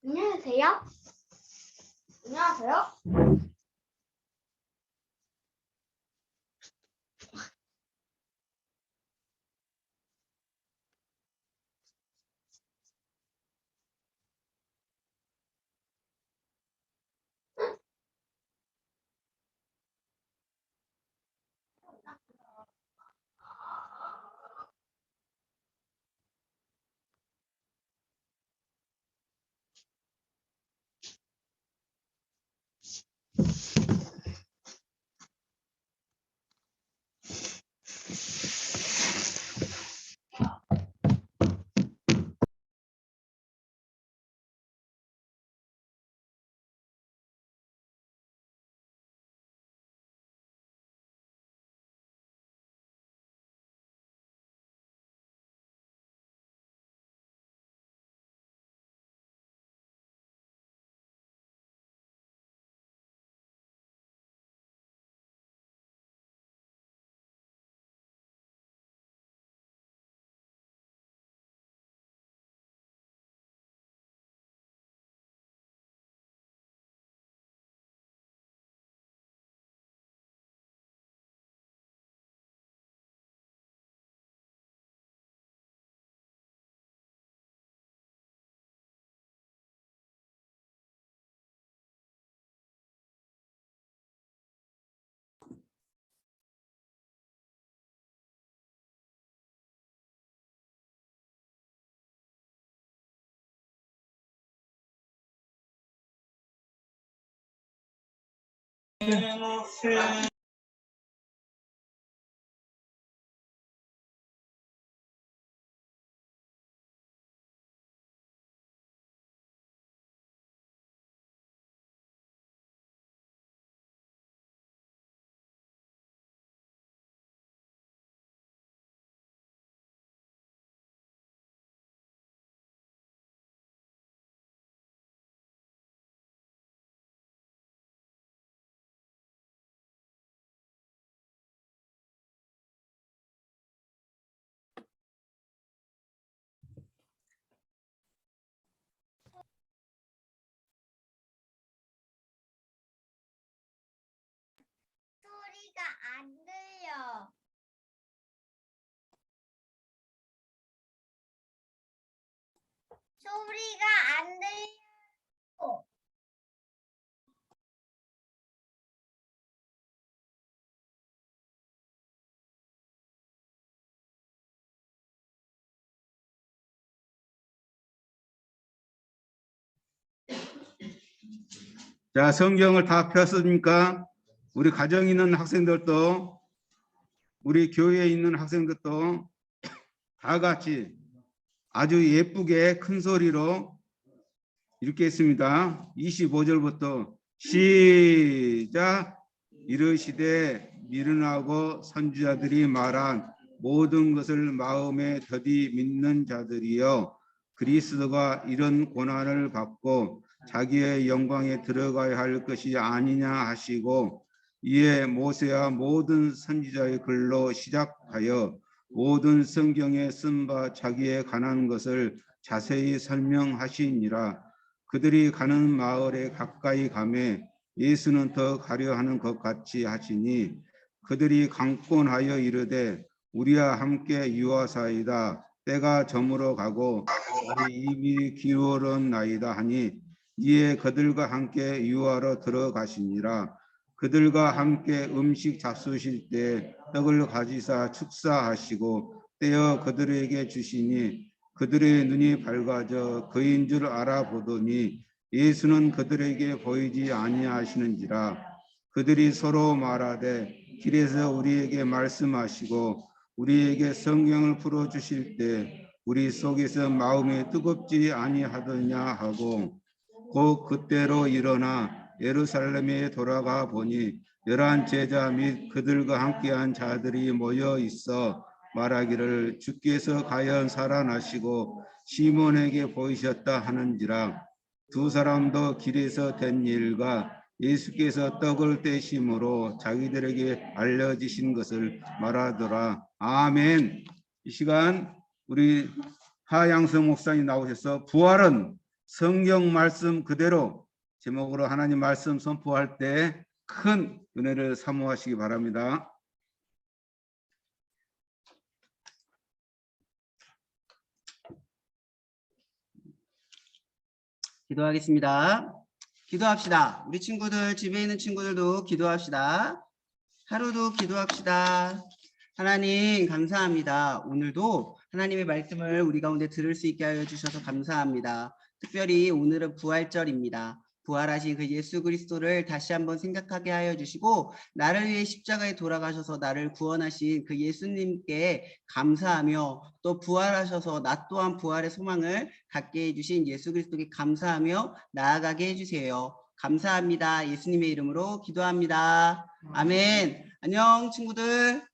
안녕하세요. 안녕하세요. 소리가 안 들려. 소리가 안 들려. 자, 성경을 다 폈습니까? 우리 가정에 있는 학생들도, 우리 교회에 있는 학생들도 다 같이 아주 예쁘게 큰 소리로 읽겠습니다. 25절부터 시작. 이르시되 미련하고 선지자들이 말한 모든 것을 마음에 더디 믿는 자들이여, 그리스도가 이런 고난을 받고 자기의 영광에 들어가야 할 것이 아니냐 하시고, 이에 모세와 모든 선지자의 글로 시작하여 모든 성경에 쓴 바 자기에 관한 것을 자세히 설명하시니라. 그들이 가는 마을에 가까이 가매 예수는 더 가려 하는 것 같이 하시니, 그들이 강권하여 이르되 우리와 함께 유하사이다. 때가 저물어 가고 날이 이미 기울었나이다 하니, 이에 그들과 함께 유하러 들어가시니라. 그들과 함께 음식 잡수실 때 떡을 가지사 축사하시고 떼어 그들에게 주시니, 그들의 눈이 밝아져 그인 줄 알아보더니 예수는 그들에게 보이지 아니하시는지라. 그들이 서로 말하되 길에서 우리에게 말씀하시고 우리에게 성경을 풀어주실 때 우리 속에서 마음이 뜨겁지 아니하더냐 하고, 곧 그때로 일어나 예루살렘에 돌아가 보니 11 제자 및 그들과 함께한 자들이 모여 있어 말하기를 주께서 과연 살아나시고 시몬에게 보이셨다 하는지라. 두 사람도 길에서 된 일과 예수께서 떡을 떼심으로 자기들에게 알려지신 것을 말하더라. 아멘. 이 시간 우리 하양성 목사님 나오셔서 부활은 성경 말씀 그대로 제목으로 하나님 말씀 선포할 때 큰 은혜를 사모하시기 바랍니다. 기도하겠습니다. 기도합시다. 우리 친구들, 집에 있는 친구들도 기도합시다. 하루도 기도합시다. 하나님 감사합니다. 오늘도 하나님의 말씀을 우리 가운데 들을 수 있게 하여 주셔서 감사합니다. 특별히 오늘은 부활절입니다. 부활하신 그 예수 그리스도를 다시 한번 생각하게 하여 주시고 나를 위해 십자가에 돌아가셔서 나를 구원하신 그 예수님께 감사하며 또 부활하셔서 나 또한 부활의 소망을 갖게 해주신 예수 그리스도께 감사하며 나아가게 해주세요. 감사합니다. 예수님의 이름으로 기도합니다. 아멘. 안녕 친구들.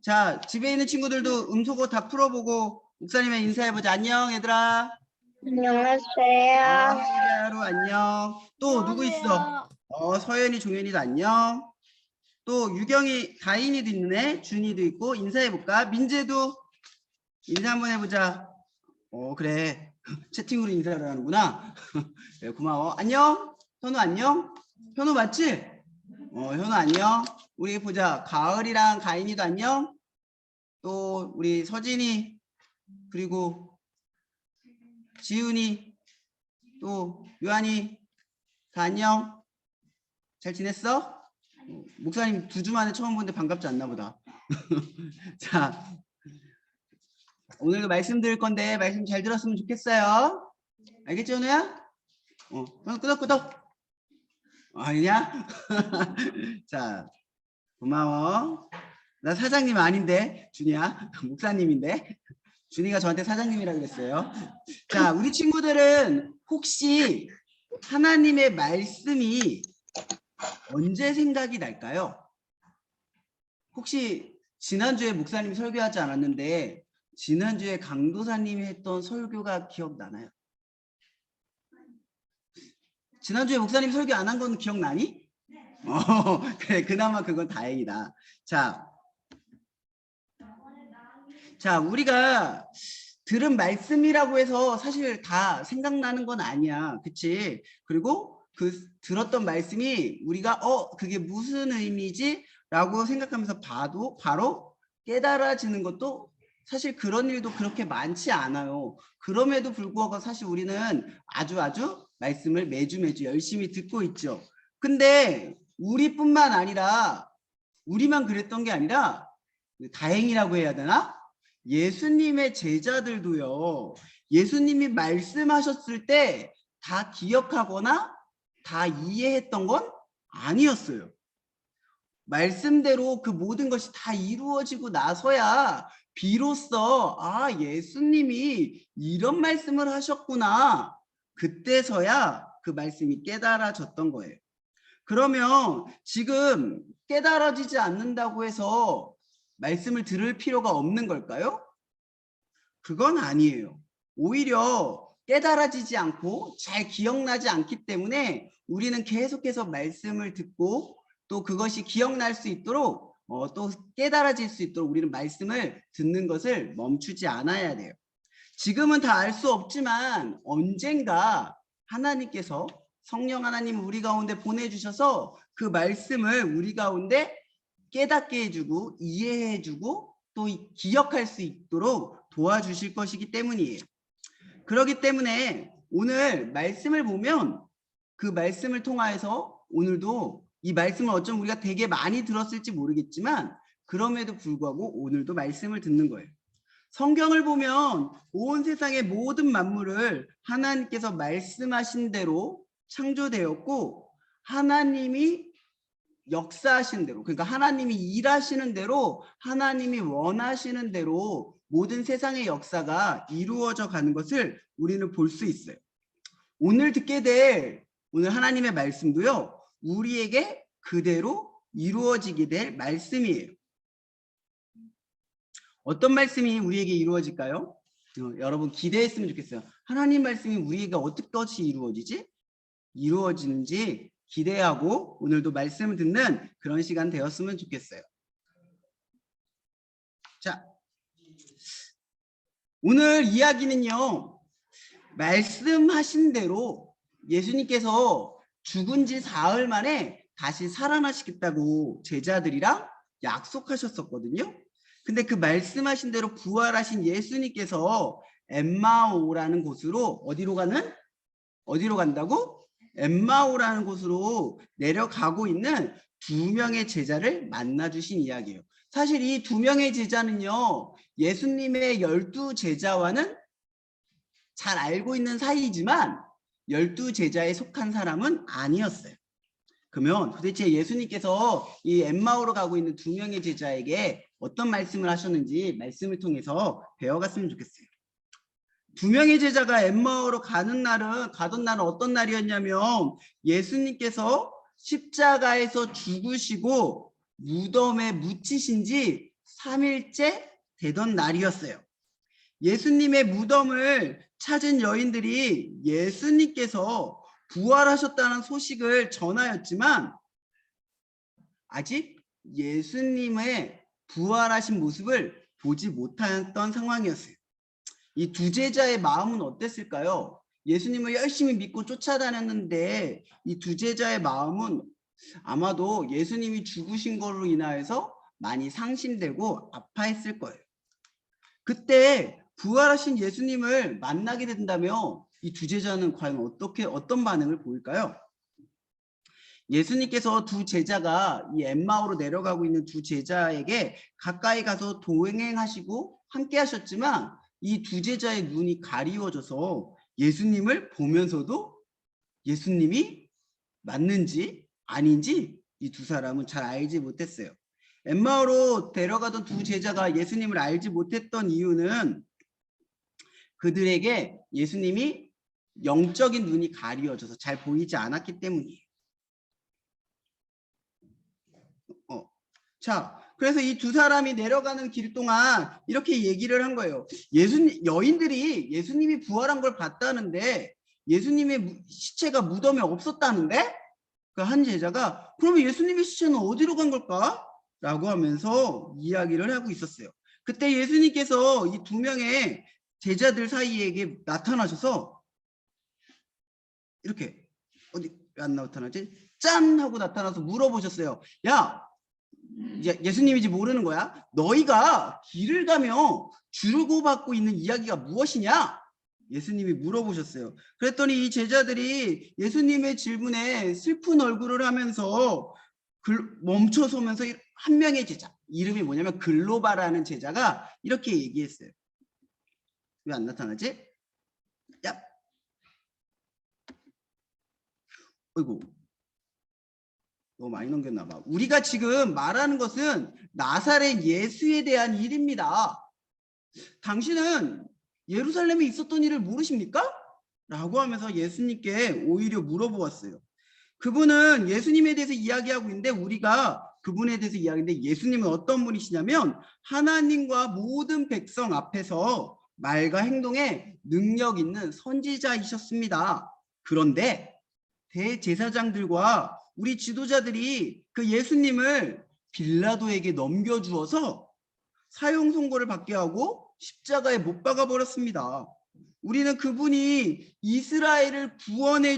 자, 집에 있는 친구들도 음소거 다 풀어보고 목사님의 인사해보자. 안녕 얘들아. 안녕하세요. 하루 안녕. 또 누구 있어? 서연이, 종현이도 안녕. 또 유경이, 다인이도 있네. 준이도 있고. 인사해볼까? 민재도 인사 한번 해보자. 그래. 채팅으로 인사를 하는구나. 그래, 고마워. 안녕. 현우 안녕. 현우 맞지? 현우 안녕. 우리 보자. 가을이랑 가인이도 안녕. 또 우리 서진이 그리고 지훈이 또 요한이 다 안녕. 잘 지냈어? 목사님 2주 만에 처음 보는데 반갑지 않나 보다. 자, 오늘도 말씀 드릴 건데 말씀 잘 들었으면 좋겠어요. 알겠지 현우야? 끄덕끄덕. 아니냐? 자, 고마워. 나 사장님 아닌데 준이야. 목사님인데. 준이가 저한테 사장님이라고 그랬어요. 자, 우리 친구들은 혹시 하나님의 말씀이 언제 생각이 날까요? 혹시 지난주에 목사님이 설교하지 않았는데 지난주에 강도사님이 했던 설교가 기억나나요? 지난주에 목사님 설교 안 한 건 기억나니? 그래, 그나마 그건 다행이다. 자, 우리가 들은 말씀이라고 해서 사실 다 생각나는 건 아니야. 그치? 그리고 그 들었던 말씀이 우리가 그게 무슨 의미지? 라고 생각하면서 봐도 바로 깨달아지는 것도 사실 그런 일도 그렇게 많지 않아요. 그럼에도 불구하고 사실 우리는 아주 말씀을 매주 열심히 듣고 있죠. 근데 우리뿐만 아니라 우리만 그랬던 게 아니라 다행이라고 해야 되나? 예수님의 제자들도요. 예수님이 말씀하셨을 때 다 기억하거나 다 이해했던 건 아니었어요. 말씀대로 그 모든 것이 다 이루어지고 나서야 비로소 예수님이 이런 말씀을 하셨구나. 그때서야 그 말씀이 깨달아졌던 거예요. 그러면 지금 깨달아지지 않는다고 해서 말씀을 들을 필요가 없는 걸까요? 그건 아니에요. 오히려 깨달아지지 않고 잘 기억나지 않기 때문에 우리는 계속해서 말씀을 듣고 또 그것이 기억날 수 있도록 또 깨달아질 수 있도록 우리는 말씀을 듣는 것을 멈추지 않아야 돼요. 지금은 다 알 수 없지만 언젠가 하나님께서 성령 하나님 우리 가운데 보내주셔서 그 말씀을 우리 가운데 깨닫게 해주고 이해해주고 또 기억할 수 있도록 도와주실 것이기 때문이에요. 그렇기 때문에 오늘 말씀을 보면 그 말씀을 통하여서 오늘도 이 말씀을 어쩜 우리가 되게 많이 들었을지 모르겠지만 그럼에도 불구하고 오늘도 말씀을 듣는 거예요. 성경을 보면 온 세상의 모든 만물을 하나님께서 말씀하신 대로 창조되었고 하나님이 역사하시는 대로 그러니까 하나님이 일하시는 대로 하나님이 원하시는 대로 모든 세상의 역사가 이루어져 가는 것을 우리는 볼 수 있어요. 오늘 듣게 될 오늘 하나님의 말씀도요. 우리에게 그대로 이루어지게 될 말씀이에요. 어떤 말씀이 우리에게 이루어질까요? 여러분 기대했으면 좋겠어요. 하나님 말씀이 우리에게 어떻게 이루어지지? 이루어지는지 기대하고 오늘도 말씀을 듣는 그런 시간 되었으면 좋겠어요. 자, 오늘 이야기는요. 말씀하신 대로 예수님께서 죽은 지 사흘 만에 다시 살아나시겠다고 제자들이랑 약속하셨었거든요. 근데 그 말씀하신 대로 부활하신 예수님께서 엠마오라는 곳으로 어디로 간다고? 엠마오라는 곳으로 내려가고 있는 두 명의 제자를 만나 주신 이야기예요. 사실 이 두 명의 제자는요, 예수님의 12제자와는 잘 알고 있는 사이지만 12제자에 속한 사람은 아니었어요. 그러면 도대체 예수님께서 이 엠마오로 가고 있는 두 명의 제자에게 어떤 말씀을 하셨는지 말씀을 통해서 배워갔으면 좋겠어요. 두 명의 제자가 엠마오로 가던 날은 어떤 날이었냐면 예수님께서 십자가에서 죽으시고 무덤에 묻히신 지 3일째 되던 날이었어요. 예수님의 무덤을 찾은 여인들이 예수님께서 부활하셨다는 소식을 전하였지만 아직 예수님의 부활하신 모습을 보지 못했던 상황이었어요. 이 두 제자의 마음은 어땠을까요? 예수님을 열심히 믿고 쫓아다녔는데 이 두 제자의 마음은 아마도 예수님이 죽으신 걸로 인하여서 많이 상심되고 아파했을 거예요. 그때 부활하신 예수님을 만나게 된다면 이 두 제자는 과연 어떤 반응을 보일까요? 예수님께서 두 제자가 이 엠마오로 내려가고 있는 두 제자에게 가까이 가서 동행하시고 함께 하셨지만 이 두 제자의 눈이 가리워져서 예수님을 보면서도 예수님이 맞는지 아닌지 이 두 사람은 잘 알지 못했어요. 엠마오로 데려가던 두 제자가 예수님을 알지 못했던 이유는 그들에게 예수님이 영적인 눈이 가리워져서 잘 보이지 않았기 때문이에요. 자, 그래서 이 두 사람이 내려가는 길 동안 이렇게 얘기를 한 거예요. 여인들이 예수님이 부활한 걸 봤다는데 예수님의 시체가 무덤에 없었다는데 그 한 제자가 그러면 예수님의 시체는 어디로 간 걸까? 라고 하면서 이야기를 하고 있었어요. 그때 예수님께서 이 두 명의 제자들 사이에게 나타나셔서 이렇게 어디 안 나타나지? 짠 하고 나타나서 물어보셨어요. 야, 예수님인지 모르는 거야? 너희가 길을 가며 주고받고 있는 이야기가 무엇이냐? 예수님이 물어보셨어요. 그랬더니 이 제자들이 예수님의 질문에 슬픈 얼굴을 하면서 멈춰서면서 한 명의 제자, 이름이 뭐냐면 글로바라는 제자가 이렇게 얘기했어요. 왜 안 나타나지? 야, 어이구, 너무 많이 넘겼나 봐. 우리가 지금 말하는 것은 나사렛 예수에 대한 일입니다. 당신은 예루살렘에 있었던 일을 모르십니까? 라고 하면서 예수님께 오히려 물어보았어요. 그분은 예수님에 대해서 이야기하고 있는데 우리가 그분에 대해서 이야기하는데 예수님은 어떤 분이시냐면 하나님과 모든 백성 앞에서 말과 행동에 능력 있는 선지자이셨습니다. 그런데 대제사장들과 우리 지도자들이 그 예수님을 빌라도에게 넘겨주어서 사형 선고를 받게 하고 십자가에 못 박아 버렸습니다. 우리는 그분이 이스라엘을 구원해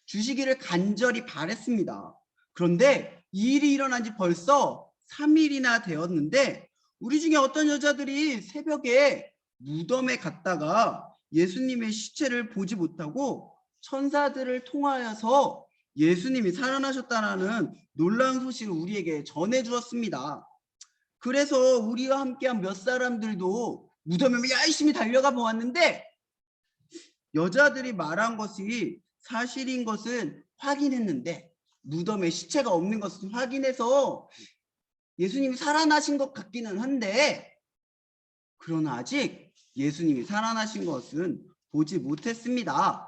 주시기를 간절히 바랬습니다. 그런데 이 일이 일어난 지 벌써 3일이나 되었는데 우리 중에 어떤 여자들이 새벽에 무덤에 갔다가 예수님의 시체를 보지 못하고 천사들을 통하여서 예수님이 살아나셨다는 놀라운 소식을 우리에게 전해주었습니다. 그래서 우리와 함께한 몇 사람들도 무덤에 열심히 달려가 보았는데 여자들이 말한 것이 사실인 것은 확인했는데 무덤에 시체가 없는 것은 확인해서 예수님이 살아나신 것 같기는 한데 그러나 아직 예수님이 살아나신 것은 보지 못했습니다.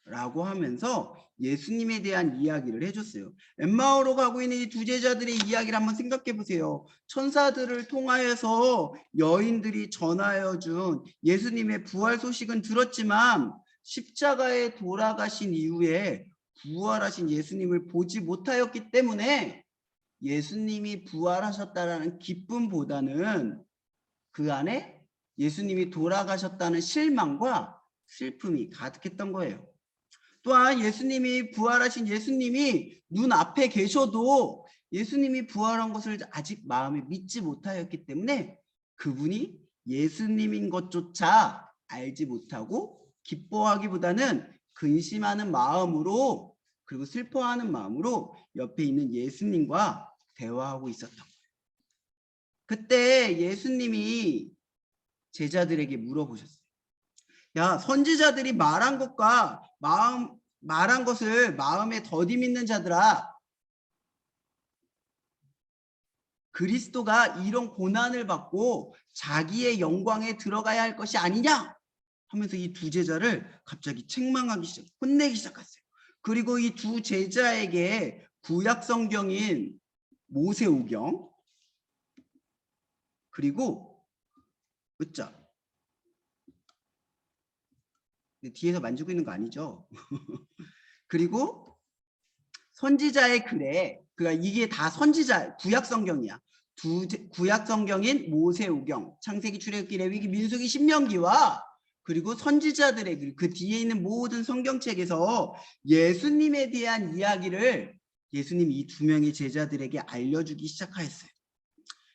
라고 하면서 예수님에 대한 이야기를 해줬어요. 엠마오로 가고 있는 이 두 제자들의 이야기를 한번 생각해 보세요. 천사들을 통하여서 여인들이 전하여 준 예수님의 부활 소식은 들었지만 십자가에 돌아가신 이후에 부활하신 예수님을 보지 못하였기 때문에 예수님이 부활하셨다라는 기쁨보다는 그 안에 예수님이 돌아가셨다는 실망과 슬픔이 가득했던 거예요. 또한 예수님이 부활하신 예수님이 눈앞에 계셔도 예수님이 부활한 것을 아직 마음에 믿지 못하였기 때문에 그분이 예수님인 것조차 알지 못하고 기뻐하기보다는 근심하는 마음으로 그리고 슬퍼하는 마음으로 옆에 있는 예수님과 대화하고 있었던 거예요. 그때 예수님이 제자들에게 물어보셨어요. 야, 선지자들이 말한 것과 말한 것을 마음에 더디 믿는 자들아, 그리스도가 이런 고난을 받고 자기의 영광에 들어가야 할 것이 아니냐 하면서 이 두 제자를 갑자기 책망하기 혼내기 시작했어요. 그리고 이 두 제자에게 구약 성경인 모세오경 그리고 으짜 뒤에서 만지고 있는 거 아니죠? 그리고 선지자의 글에 그러니까 이게 다 선지자 구약 성경이야. 구약 성경인 모세오경, 창세기, 출애굽기, 레위기, 민수기, 신명기와 그리고 선지자들의 글, 그 뒤에 있는 모든 성경책에서 예수님에 대한 이야기를 예수님이 이 두 명의 제자들에게 알려주기 시작하였어요.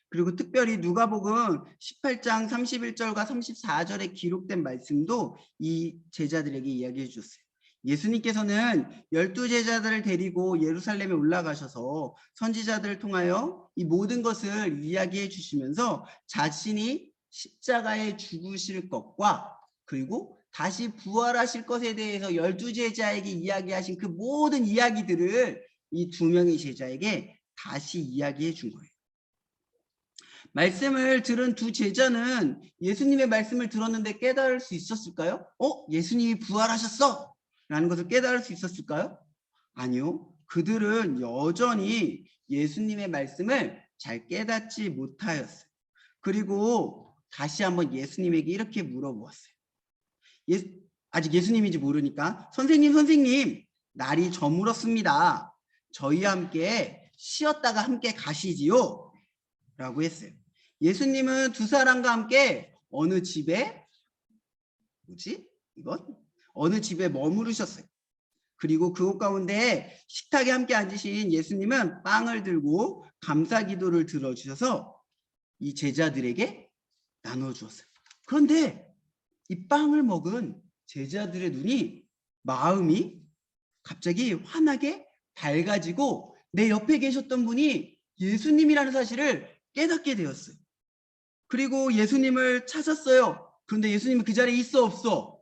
그리고 특별히 누가복음 18장 31절과 34절에 기록된 말씀도 이 제자들에게 이야기해 주셨어요. 예수님께서는 12제자들을 데리고 예루살렘에 올라가셔서 선지자들을 통하여 이 모든 것을 이야기해 주시면서 자신이 십자가에 죽으실 것과 그리고 다시 부활하실 것에 대해서 12제자에게 이야기하신 그 모든 이야기들을 이 두 명의 제자에게 다시 이야기해 준 거예요. 말씀을 들은 두 제자는 예수님의 말씀을 들었는데 깨달을 수 있었을까요? 예수님이 부활하셨어! 라는 것을 깨달을 수 있었을까요? 아니요. 그들은 여전히 예수님의 말씀을 잘 깨닫지 못하였어요. 그리고 다시 한번 예수님에게 이렇게 물어보았어요. 아직 예수님인지 모르니까 선생님, 날이 저물었습니다. 저희와 함께 쉬었다가 함께 가시지요? 라고 했어요. 예수님은 두 사람과 함께 어느 집에 어느 집에 머무르셨어요. 그리고 그곳 가운데 식탁에 함께 앉으신 예수님은 빵을 들고 감사 기도를 들어주셔서 이 제자들에게 나눠주었어요. 그런데 이 빵을 먹은 제자들의 마음이 갑자기 환하게 밝아지고 내 옆에 계셨던 분이 예수님이라는 사실을 깨닫게 되었어요. 그리고 예수님을 찾았어요. 그런데 예수님은 그 자리에 있어 없어?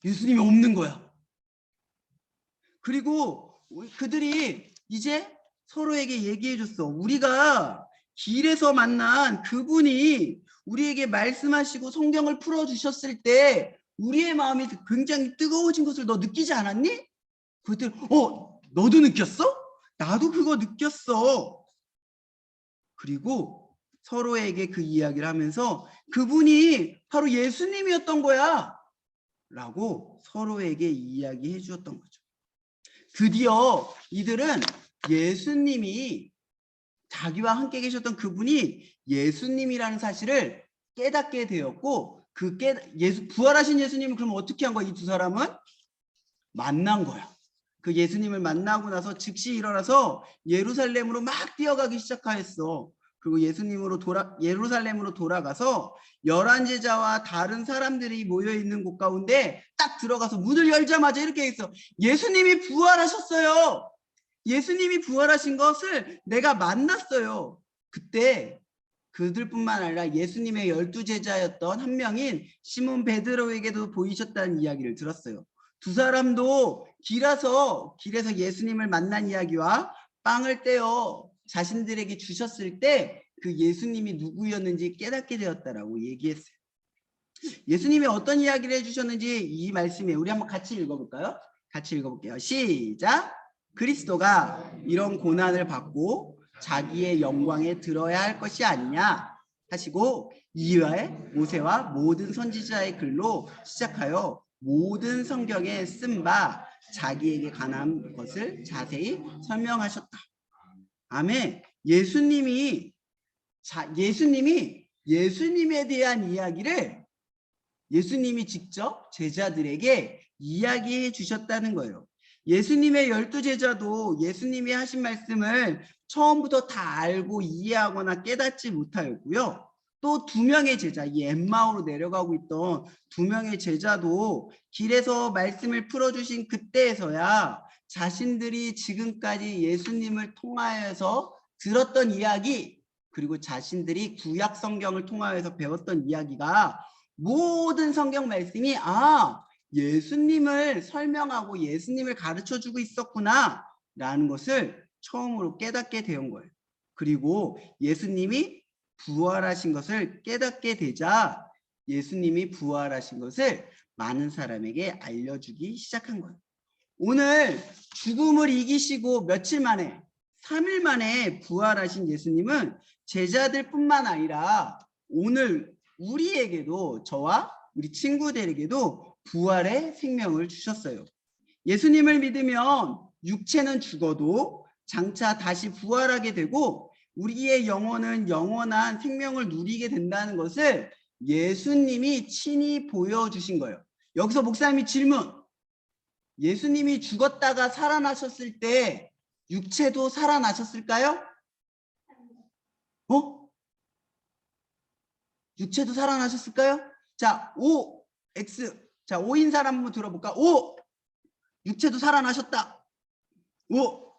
예수님이 없는 거야. 그리고 그들이 이제 서로에게 얘기해 줬어. 우리가 길에서 만난 그분이 우리에게 말씀하시고 성경을 풀어주셨을 때 우리의 마음이 굉장히 뜨거워진 것을 너 느끼지 않았니? 그들 너도 느꼈어? 나도 그거 느꼈어. 그리고 서로에게 그 이야기를 하면서 그분이 바로 예수님이었던 거야 라고 서로에게 이야기해 주었던 거죠. 드디어 이들은 예수님이 자기와 함께 계셨던 그분이 예수님이라는 사실을 깨닫게 되었고 부활하신 예수님을 그럼 어떻게 한 거야? 이 두 사람은 만난 거야. 그 예수님을 만나고 나서 즉시 일어나서 예루살렘으로 막 뛰어가기 시작하였어. 그리고 예루살렘으로 돌아가서 11제자와 다른 사람들이 모여있는 곳 가운데 딱 들어가서 문을 열자마자 이렇게 했어. 예수님이 부활하셨어요. 예수님이 부활하신 것을 내가 만났어요. 그때 그들뿐만 아니라 예수님의 12제자였던 한 명인 시몬 베드로에게도 보이셨다는 이야기를 들었어요. 두 사람도 길에서 예수님을 만난 이야기와 빵을 떼어 자신들에게 주셨을 때 그 예수님이 누구였는지 깨닫게 되었다라고 얘기했어요. 예수님이 어떤 이야기를 해주셨는지 이 말씀에 우리 한번 같이 읽어볼까요? 같이 읽어볼게요. 시작! 그리스도가 이런 고난을 받고 자기의 영광에 들어야 할 것이 아니냐 하시고 이외에 모세와 모든 선지자의 글로 시작하여 모든 성경에 쓴 바 자기에게 관한 것을 자세히 설명하셨다. 아멘. 예수님이 예수님에 대한 이야기를 예수님이 직접 제자들에게 이야기해 주셨다는 거예요. 예수님의 12제자도 예수님이 하신 말씀을 처음부터 다 알고 이해하거나 깨닫지 못하였고요. 또 2명의 제자, 이 엠마오로 내려가고 있던 2명의 제자도 길에서 말씀을 풀어주신 그때에서야 자신들이 지금까지 예수님을 통하여서 들었던 이야기, 그리고 자신들이 구약 성경을 통하여서 배웠던 이야기가 모든 성경 말씀이 예수님을 설명하고 예수님을 가르쳐주고 있었구나 라는 것을 처음으로 깨닫게 된 거예요. 그리고 예수님이 부활하신 것을 깨닫게 되자 예수님이 부활하신 것을 많은 사람에게 알려주기 시작한 거예요. 오늘 죽음을 이기시고 며칠 만에 3일 만에 부활하신 예수님은 제자들뿐만 아니라 오늘 우리에게도, 저와 우리 친구들에게도 부활의 생명을 주셨어요. 예수님을 믿으면 육체는 죽어도 장차 다시 부활하게 되고 우리의 영혼은 영원한 생명을 누리게 된다는 것을 예수님이 친히 보여주신 거예요. 여기서 목사님이 질문, 예수님이 죽었다가 살아나셨을 때 육체도 살아나셨을까요? 육체도 살아나셨을까요? 자, O, X. 자, O인 사람 한번 들어볼까? O, 육체도 살아나셨다. O,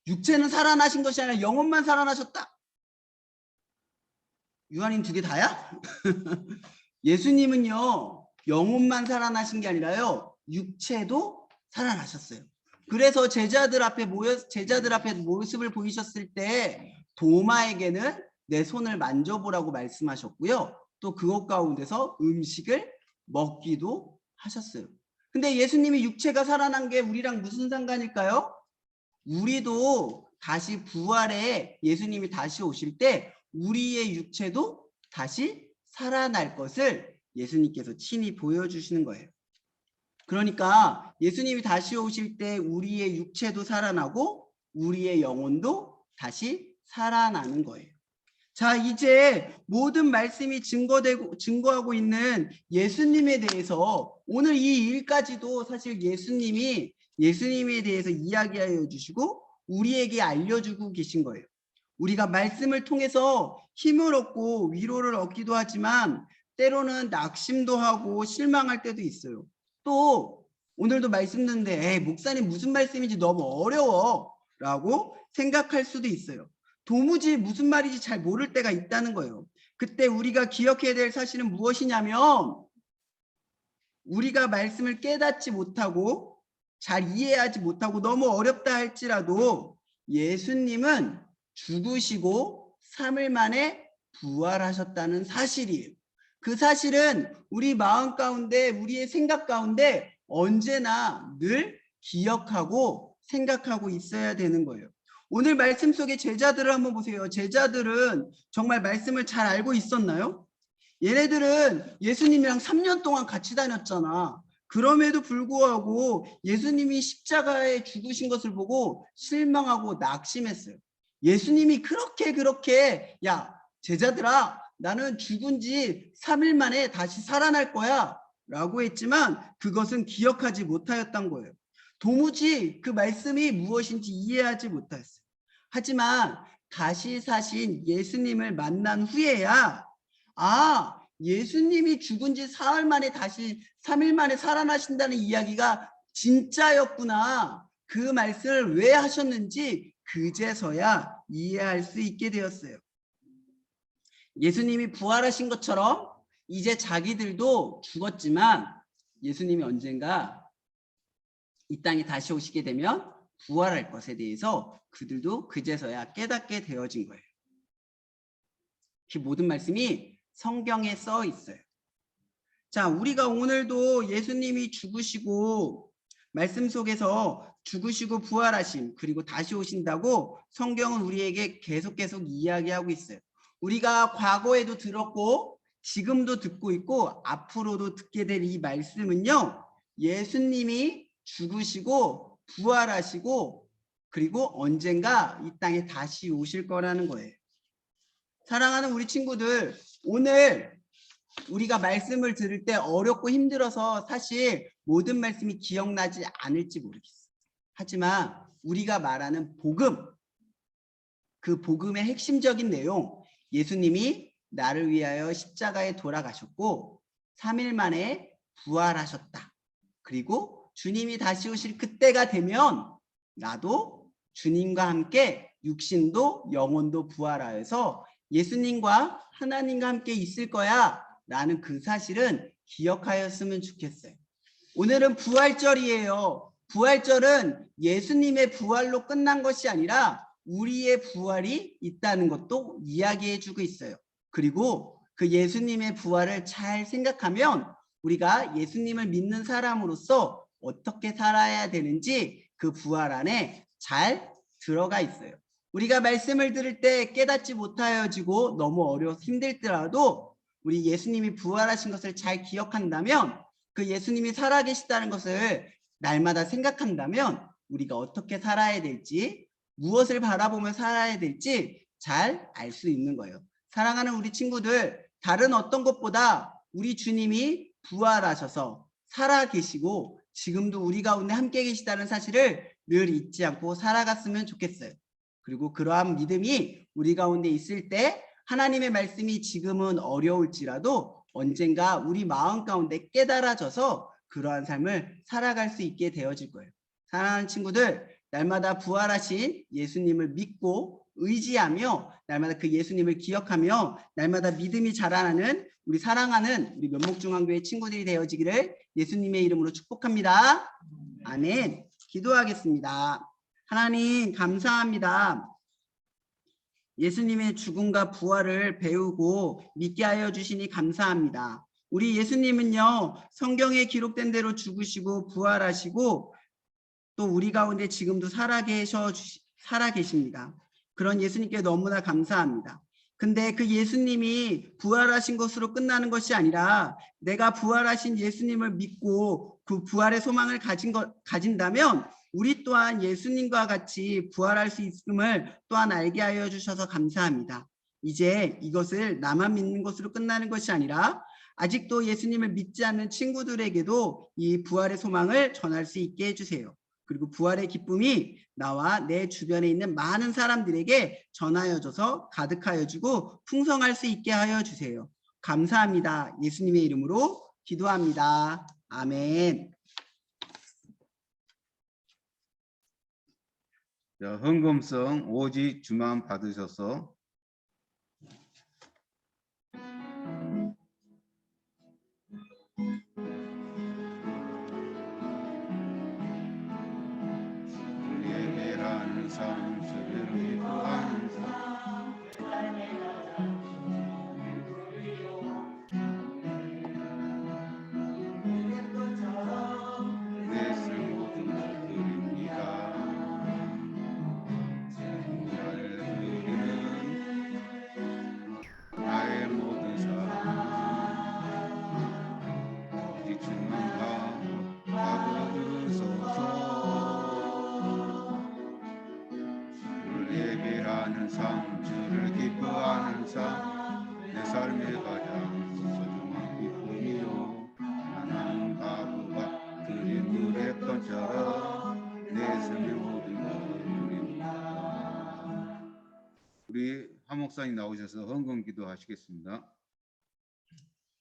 육체는 살아나신 것이 아니라 영혼만 살아나셨다. 유한인 2개 다야? 예수님은요, 영혼만 살아나신 게 아니라요, 육체도 살아나셨어요. 그래서 제자들 앞에 모습을 보이셨을 때 도마에게는 내 손을 만져보라고 말씀하셨고요. 또 그것 가운데서 음식을 먹기도 하셨어요. 근데 예수님이 육체가 살아난 게 우리랑 무슨 상관일까요? 우리도 다시 부활에 예수님이 다시 오실 때 우리의 육체도 다시 살아날 것을 예수님께서 친히 보여주시는 거예요. 그러니까 예수님이 다시 오실 때 우리의 육체도 살아나고 우리의 영혼도 다시 살아나는 거예요. 자, 이제 모든 말씀이 증거하고 있는 예수님에 대해서 오늘 이 일까지도 사실 예수님에 대해서 이야기하여 주시고 우리에게 알려주고 계신 거예요. 우리가 말씀을 통해서 힘을 얻고 위로를 얻기도 하지만 때로는 낙심도 하고 실망할 때도 있어요. 또 오늘도 말씀 듣는데 목사님 무슨 말씀인지 너무 어려워 라고 생각할 수도 있어요. 도무지 무슨 말인지 잘 모를 때가 있다는 거예요. 그때 우리가 기억해야 될 사실은 무엇이냐면 우리가 말씀을 깨닫지 못하고 잘 이해하지 못하고 너무 어렵다 할지라도 예수님은 죽으시고 3일 만에 부활하셨다는 사실이에요. 그 사실은 우리 마음 가운데 우리의 생각 가운데 언제나 늘 기억하고 생각하고 있어야 되는 거예요. 오늘 말씀 속에 제자들을 한번 보세요. 제자들은 정말 말씀을 잘 알고 있었나요? 얘네들은 예수님이랑 3년 동안 같이 다녔잖아. 그럼에도 불구하고 예수님이 십자가에 죽으신 것을 보고 실망하고 낙심했어요. 예수님이 그렇게 야 제자들아 나는 죽은 지 3일 만에 다시 살아날 거야 라고 했지만 그것은 기억하지 못하였던 거예요. 도무지 그 말씀이 무엇인지 이해하지 못했어요. 하지만 다시 사신 예수님을 만난 후에야 예수님이 죽은 지 3일 만에 살아나신다는 이야기가 진짜였구나. 그 말씀을 왜 하셨는지 그제서야 이해할 수 있게 되었어요. 예수님이 부활하신 것처럼 이제 자기들도 죽었지만 예수님이 언젠가 이 땅에 다시 오시게 되면 부활할 것에 대해서 그들도 그제서야 깨닫게 되어진 거예요. 그 모든 말씀이 성경에 써 있어요. 자, 우리가 오늘도 예수님이 죽으시고 말씀 속에서 죽으시고 부활하심 그리고 다시 오신다고 성경은 우리에게 계속 이야기하고 있어요. 우리가 과거에도 들었고 지금도 듣고 있고 앞으로도 듣게 될 이 말씀은요. 예수님이 죽으시고 부활하시고 그리고 언젠가 이 땅에 다시 오실 거라는 거예요. 사랑하는 우리 친구들, 오늘 우리가 말씀을 들을 때 어렵고 힘들어서 사실 모든 말씀이 기억나지 않을지 모르겠어요. 하지만 우리가 말하는 복음, 그 복음의 핵심적인 내용, 예수님이 나를 위하여 십자가에 돌아가셨고 3일 만에 부활하셨다. 그리고 주님이 다시 오실 그때가 되면 나도 주님과 함께 육신도 영혼도 부활하여서 예수님과 하나님과 함께 있을 거야 라는 그 사실은 기억하였으면 좋겠어요. 오늘은 부활절이에요. 부활절은 예수님의 부활로 끝난 것이 아니라 우리의 부활이 있다는 것도 이야기해 주고 있어요. 그리고 그 예수님의 부활을 잘 생각하면 우리가 예수님을 믿는 사람으로서 어떻게 살아야 되는지 그 부활 안에 잘 들어가 있어요. 우리가 말씀을 들을 때 깨닫지 못하여지고 너무 어려워서 힘들더라도 우리 예수님이 부활하신 것을 잘 기억한다면 그 예수님이 살아계시다는 것을 날마다 생각한다면 우리가 어떻게 살아야 될지 무엇을 바라보며 살아야 될지 잘 알 수 있는 거예요. 사랑하는 우리 친구들, 다른 어떤 것보다 우리 주님이 부활하셔서 살아계시고 지금도 우리 가운데 함께 계시다는 사실을 늘 잊지 않고 살아갔으면 좋겠어요. 그리고 그러한 믿음이 우리 가운데 있을 때 하나님의 말씀이 지금은 어려울지라도 언젠가 우리 마음 가운데 깨달아져서 그러한 삶을 살아갈 수 있게 되어질 거예요. 사랑하는 친구들, 날마다 부활하신 예수님을 믿고 의지하며 날마다 그 예수님을 기억하며 날마다 믿음이 자라나는 우리 사랑하는 우리 면목중앙교회 친구들이 되어지기를 예수님의 이름으로 축복합니다. 아멘. 기도하겠습니다. 하나님 감사합니다. 예수님의 죽음과 부활을 배우고 믿게 하여 주시니 감사합니다. 우리 예수님은요, 성경에 기록된 대로 죽으시고 부활하시고 또 우리 가운데 지금도 살아 계십니다. 그런 예수님께 너무나 감사합니다. 근데 그 예수님이 부활하신 것으로 끝나는 것이 아니라 내가 부활하신 예수님을 믿고 그 부활의 소망을 가진다면 우리 또한 예수님과 같이 부활할 수 있음을 또한 알게 하여 주셔서 감사합니다. 이제 이것을 나만 믿는 것으로 끝나는 것이 아니라 아직도 예수님을 믿지 않는 친구들에게도 이 부활의 소망을 전할 수 있게 해주세요. 그리고 부활의 기쁨이 나와 내 주변에 있는 많은 사람들에게 전하여져서 가득하여주고 풍성할 수 있게 하여 주세요. 감사합니다. 예수님의 이름으로 기도합니다. 아멘. 자, 헌금성 오직 주만 받으셔서 예배라는 상수를 기도하는 내 쓸 모든 것 드립니다. 나의 모든 사랑 오직 주만 받으소서. 예배라는 삶, 주를 기뻐하는 삶, 내 삶의 가장 소중한 기쁨이요. 하나님 가부가 드린 물의 것처럼 내 삶의 모든 것을 드립니다. 우리 한 목사님 나오셔서 헌금 기도하시겠습니다.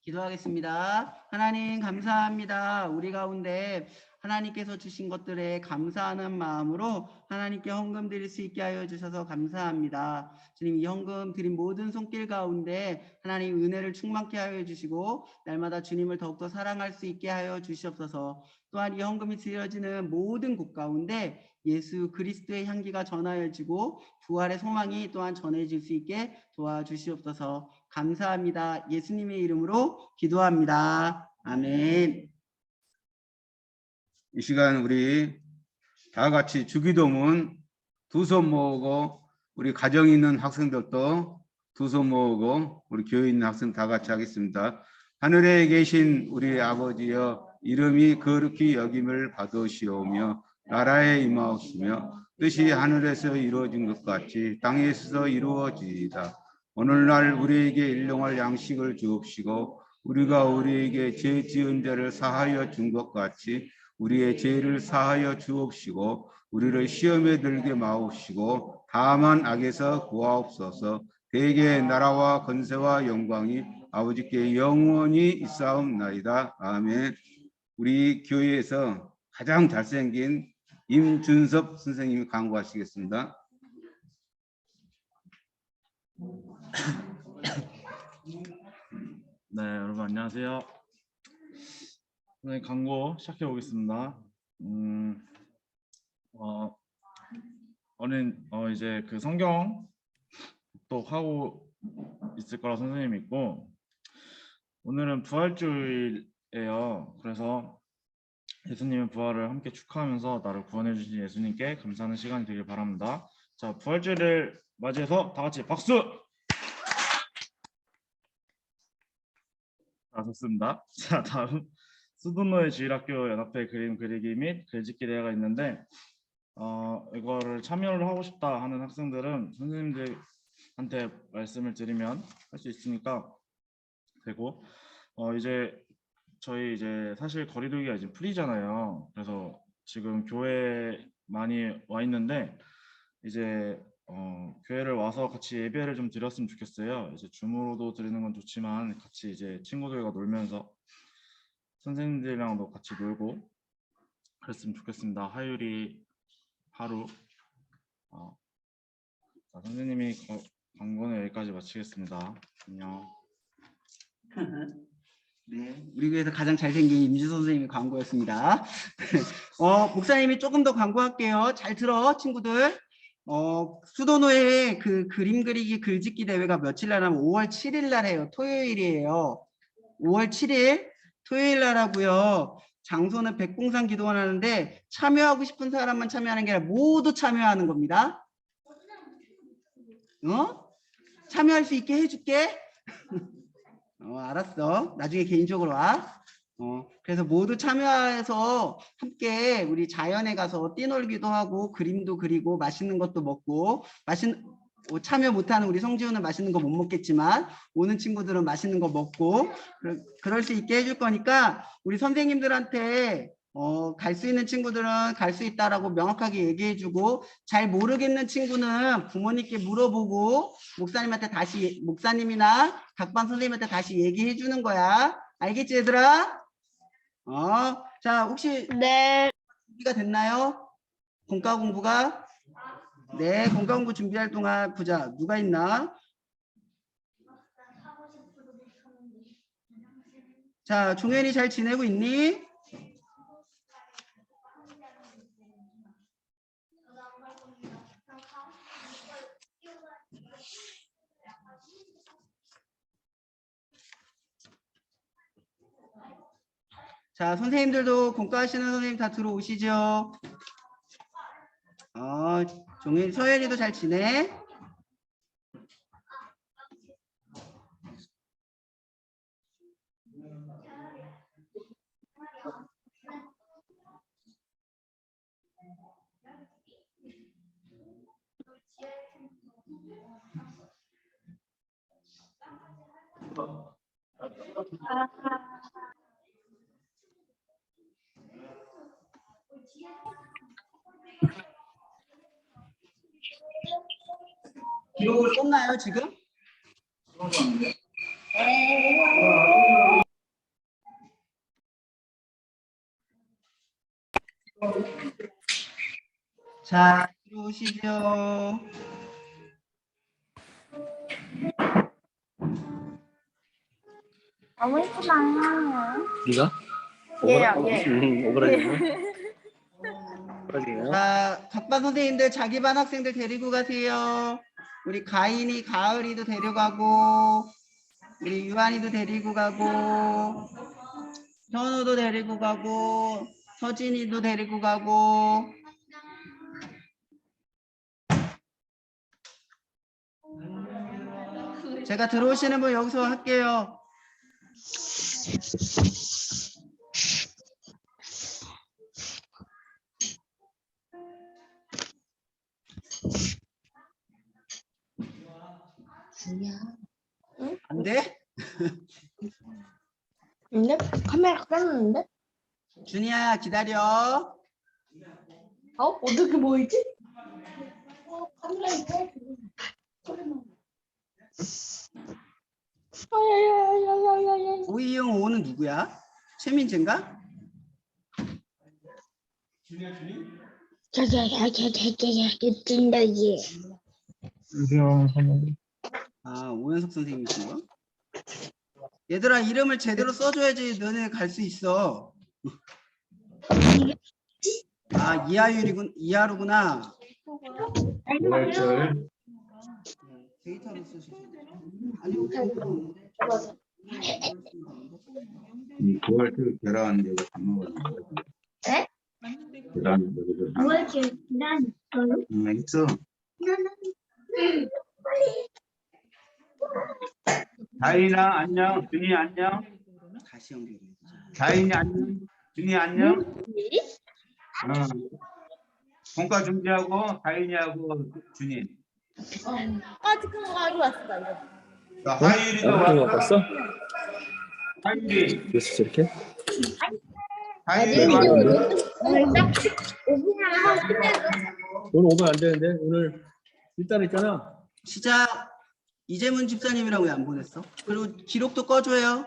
기도하겠습니다. 하나님 감사합니다. 우리 가운데 하나님께서 주신 것들에 감사하는 마음으로 하나님께 헌금 드릴 수 있게 하여 주셔서 감사합니다. 주님, 이 헌금 드린 모든 손길 가운데 하나님 은혜를 충만케 하여 주시고 날마다 주님을 더욱더 사랑할 수 있게 하여 주시옵소서. 또한 이 헌금이 드려지는 모든 곳 가운데 예수 그리스도의 향기가 전하여지고 부활의 소망이 또한 전해질 수 있게 도와주시옵소서. 감사합니다. 예수님의 이름으로 기도합니다. 아멘. 이 시간 우리 다 같이 주기도문 두 손 모으고 우리 가정 있는 학생들도 두 손 모으고 우리 교회 있는 학생 다 같이 하겠습니다. 하늘에 계신 우리 아버지여, 이름이 거룩히 여김을 받으시오며 나라에 임하옵시며 뜻이 하늘에서 이루어진 것 같이 땅에서 이루어지이다. 오늘날 우리에게 일용할 양식을 주옵시고 우리가 우리에게 죄 지은 자를 사하여 준 것 같이 우리의 죄를 사하여 주옵시고 우리를 시험에 들게 마옵시고 다만 악에서 구하옵소서. 대개 나라와 권세와 영광이 아버지께 영원히 있사옵나이다. 아멘. 우리 교회에서 가장 잘생긴 임준섭 선생님이 강구하시겠습니다. 네, 여러분 안녕하세요. 네, 강고 시작해 보겠습니다. 오늘 이제 그 성경 독하고 있을 거라 선생님이 믿고 오늘은 부활주일이에요. 그래서 예수님의 부활을 함께 축하하면서 나를 구원해 주신 예수님께 감사하는 시간이 되길 바랍니다. 자, 부활주일을 맞이해서 다 같이 박수! 아, 좋습니다. 자, 다음 수도노의 주일학교 연합회 그림 그리기 및 글짓기 대회가 있는데 이거를 참여를 하고 싶다 하는 학생들은 선생님들한테 말씀을 드리면 할 수 있으니까 되고 이제 저희 이제 사실 거리두기가 이제 풀이잖아요. 그래서 지금 교회 많이 와 있는데 이제 교회를 와서 같이 예배를 좀 드렸으면 좋겠어요. 이제 줌으로도 드리는 건 좋지만 같이 이제 친구들과 놀면서 선생님들이랑도 같이 놀고 그랬으면 좋겠습니다. 화요일이 하루. 자, 선생님이 광고는 여기까지 마치겠습니다. 안녕. 네, 우리 교회에서 가장 잘생긴 임주 선생님의 광고였습니다. 목사님이 조금 더 광고할게요. 잘 들어, 친구들. 수도노의 그 그림 그리기 글짓기 대회가 며칠 날 하면 5월 7일 날 해요. 토요일이에요. 5월 7일 토요일 날 하고요. 장소는 백봉산 기도원 하는데 참여하고 싶은 사람만 참여하는 게 아니라 모두 참여하는 겁니다. 참여할 수 있게 해줄게. 알았어. 나중에 개인적으로 와. 그래서 모두 참여해서 함께 우리 자연에 가서 뛰놀기도 하고 그림도 그리고 맛있는 것도 먹고 참여 못하는 우리 성지훈은 맛있는 거 못 먹겠지만 오는 친구들은 맛있는 거 먹고 그럴 수 있게 해줄 거니까 우리 선생님들한테 갈 수 있는 친구들은 갈 수 있다라고 명확하게 얘기해주고 잘 모르겠는 친구는 부모님께 물어보고 목사님이나 각반 선생님한테 다시 얘기해 주는 거야. 알겠지 얘들아? 자 혹시 네. 준비가 됐나요? 공과 공부가? 네, 공과 공부 준비할 동안 보자. 누가 있나? 자, 종현이 잘 지내고 있니? 자, 선생님들도 공과 하시는 선생님 다 들어오시죠? 종현이, 서현이도 잘 지내? 기록을 썼나요, 지금? 자, 들어오시죠. 너무 예쁘다. 네가? 얘요, 얘. 오그라지네. 오그라지네요. 자, 각반 선생님들 자기 반 학생들 데리고 가세요. 우리 가인이, 가을이도 데려가고, 우리 유한이도 데리고 가고, 현우도 데리고 가고, 서진이도 데리고 가고. 제가 들어오시는 분 여기서 할게요. 뭐야? 근데 카메라 껐는데? 준이야 기다려. 어떻게 보이지? 오이응 오는 누구야? 최민재인가? 찐다지. 아 오현석 선생님이신가? 얘들아 이름을 제대로 써줘야지 너네 갈 수 있어. 아 이하루구나. 데이터로 쓰시죠. 아니 구할때 계란 이거 다 먹었는데. 에? 계란 이거 왜 이렇게 난 있어. 다인아 안녕. 준이 안녕. 다시 연결해. 다인이 안녕. 준이 안녕. 공과 준비하고 다인이하고 준이. 아직 그거 가져왔어 이거. 자, 하율이도 나쁜 거 왔어. 봤어? 하율이. 그래서 저렇게? 하율이도 왔어. 오늘 딱 5분만 하고 끝내줘. 오늘 오면 안 되는데 오늘 일단 있잖아. 시작. 이재문 집사님이랑 왜 안 보냈어? 그리고 기록도 꺼줘요.